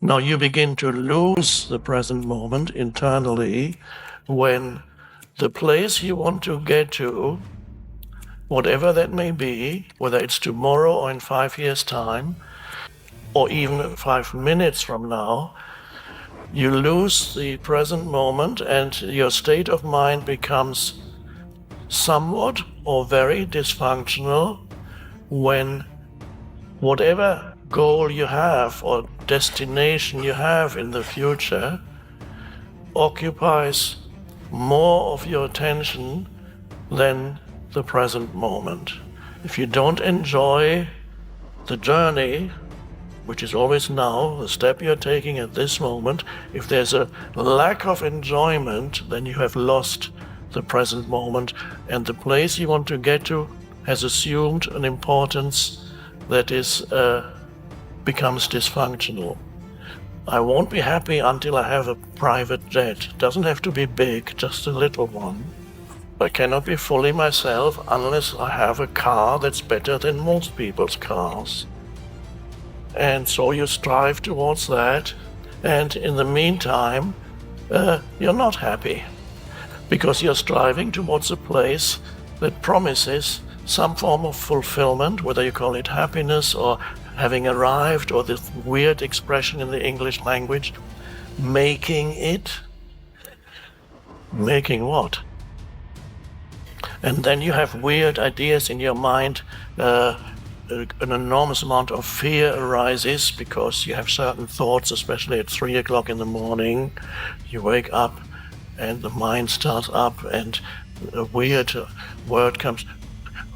Now you begin to lose the present moment internally when the place you want to get to, whatever that may be, whether it's tomorrow or in 5 years' time, or even 5 minutes from now, you lose the present moment and your state of mind becomes somewhat or very dysfunctional when whatever goal you have or destination you have in the future occupies more of your attention than the present moment. If you don't enjoy the journey, which is always now, the step you're taking at this moment, if there's a lack of enjoyment, then you have lost the present moment, and the place you want to get to has assumed an importance that is becomes dysfunctional. I won't be happy until I have a private jet. It doesn't have to be big, just a little one. I cannot be fully myself unless I have a car that's better than most people's cars. And so you strive towards that, and in the meantime, you're not happy, because you're striving towards a place that promises some form of fulfillment, whether you call it happiness or having arrived, or this weird expression in the English language, making it. Making what? And then you have weird ideas in your mind. An enormous amount of fear arises because you have certain thoughts, especially at 3 o'clock in the morning. You wake up and the mind starts up and a weird word comes.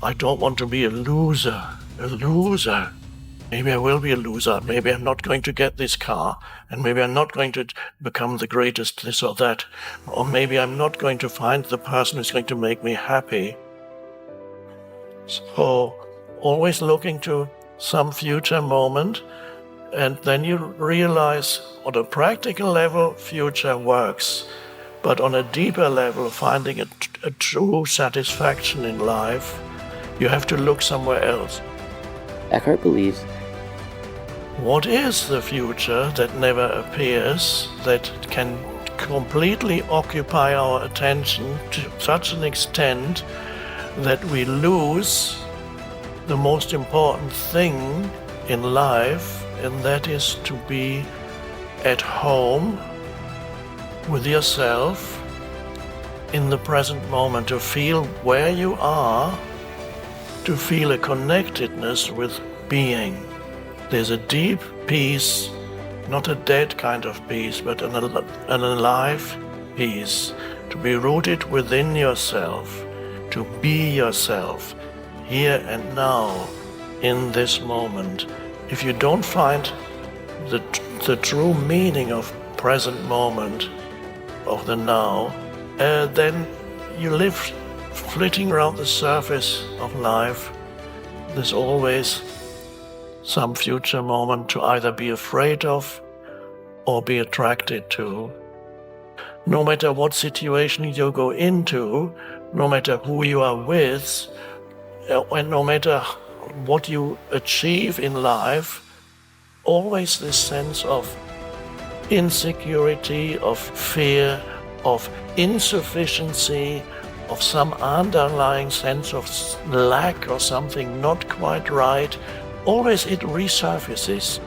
I don't want to be a loser. A loser. Maybe I will be a loser. Maybe I'm not going to get this car. And maybe I'm not going to become the greatest this or that. Or maybe I'm not going to find the person who's going to make me happy. So, always looking to some future moment, and then you realize on a practical level, future works. But on a deeper level, finding a true satisfaction in life, you have to look somewhere else. Eckhart believes, what is the future that never appears, that can completely occupy our attention to such an extent that we lose the most important thing in life, and that is to be at home with yourself in the present moment, to feel where you are, to feel a connectedness with being. There's a deep peace, not a dead kind of peace, but an alive peace, to be rooted within yourself, to be yourself, here and now, in this moment. If you don't find the true meaning of present moment, of the now, then you live flitting around the surface of life. There's always some future moment to either be afraid of or be attracted to. No matter what situation you go into, no matter who you are with, and no matter what you achieve in life, always this sense of insecurity, of fear, of insufficiency, of some underlying sense of lack or something not quite right, always it resurfaces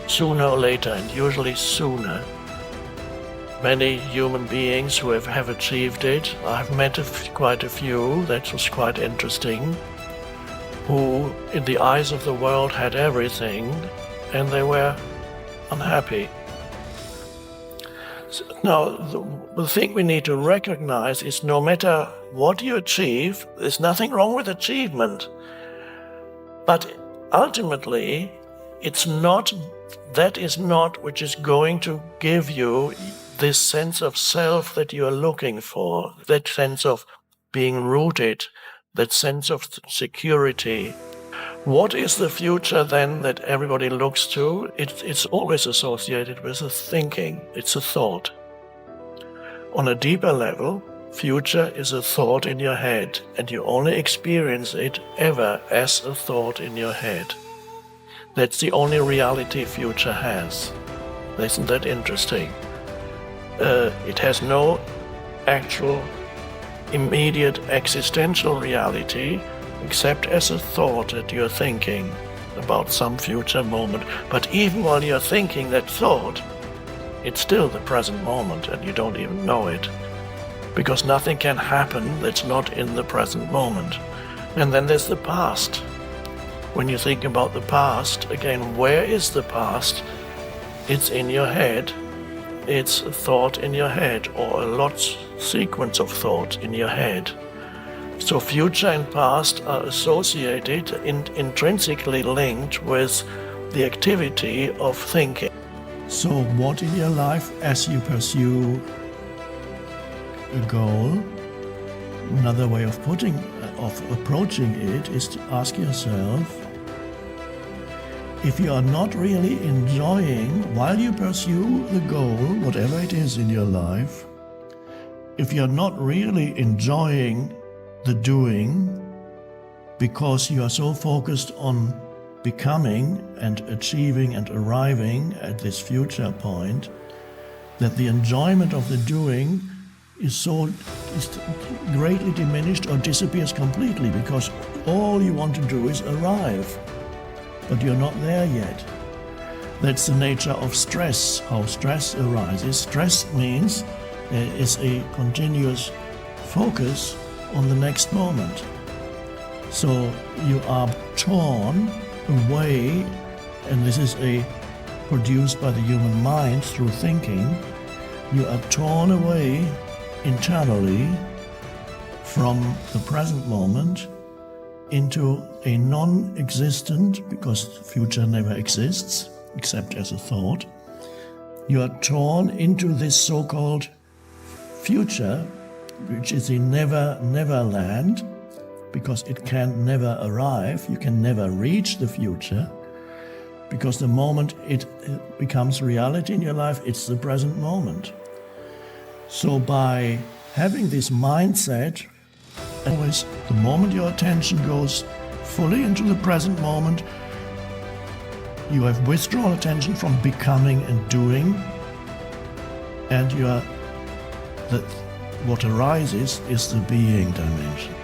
sooner or later, and usually sooner. Many human beings who have achieved it, I've met quite a few, that was quite interesting, who in the eyes of the world had everything and they were unhappy. Now, the thing we need to recognize is no matter what you achieve, there's nothing wrong with achievement. But ultimately, that is not which is going to give you this sense of self that you are looking for, that sense of being rooted, that sense of security. What is the future then that everybody looks to? It's always associated with a thinking. It's a thought. On a deeper level, future is a thought in your head, and you only experience it ever as a thought in your head. That's the only reality future has. Isn't that interesting? It has no actual immediate existential reality except as a thought that you're thinking about some future moment. But even while you're thinking that thought, it's still the present moment and you don't even know it. Because nothing can happen that's not in the present moment. And then there's the past. When you think about the past, again, where is the past? It's in your head. It's a thought in your head, or a sequence of thought in your head. So future and past are associated, intrinsically linked with the activity of thinking. So what in your life, as you pursue a goal, another way of approaching it is to ask yourself, if you are not really enjoying, while you pursue the goal, whatever it is in your life, if you're not really enjoying the doing because you are so focused on becoming and achieving and arriving at this future point, that the enjoyment of the doing is greatly diminished or disappears completely, because all you want to do is arrive, but you're not there yet. That's the nature of stress, how stress arises. Stress means there is a continuous focus on the next moment. So you are torn away, and this is produced by the human mind through thinking. You are torn away internally from the present moment into a non-existent, because future never exists except as a thought. You are torn into this so-called future, which is a never land, because it can never arrive. You can never reach the future, because the moment it becomes reality in your life, it's the present moment. So by having this mindset, always the moment your attention goes fully into the present moment, you have withdrawn attention from becoming and doing, and what arises is the being dimension.